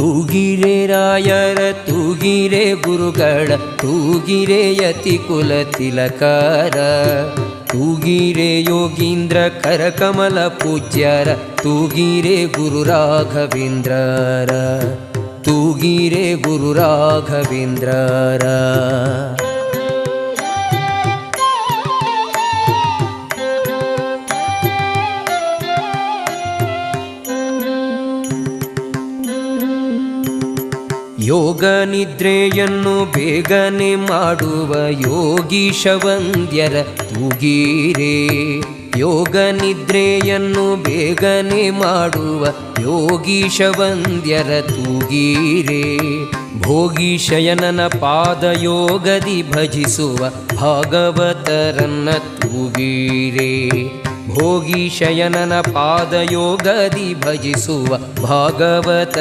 ತೂಗಿರೆ ರಾಯರ ತೂಗಿರೆ ಗುರುಗಳ ತೂಗಿರೆ ಯತಿ ಕುಲ ತಿಲಕಾರ ತೂಗಿರೆ ಯೋಗೀಂದ್ರ ಕರಕಮಲ ಪೂಜ್ಯರ ತೂಗಿರೆ ಗುರು ರಾಘವೇಂದ್ರರ ತೂಗಿರೆ ಗುರು ರಾಘವೇಂದ್ರರ. ಯೋಗ ನಿದ್ರೆಯನ್ನು ಬೇಗನೆ ಮಾಡುವ ಯೋಗೀಶ ವಂದ್ಯರ ತೂಗಿರೆ ಯೋಗ ನಿದ್ರೆಯನ್ನು ಬೇಗನೆ ಮಾಡುವ ಯೋಗೀಶ ವಂದ್ಯರ ತೂಗಿರೆ ಭೋಗೀಶಯನನ ಪಾದಯೋಗದಿ ಭಜಿಸುವ ಭಾಗವತರನ್ನ ತೂಗಿರೆ ಭೋಗೀಶಯನನ ಪಾದಯೋಗದಿ ಭಜಿಸುವ ಭಾಗವತ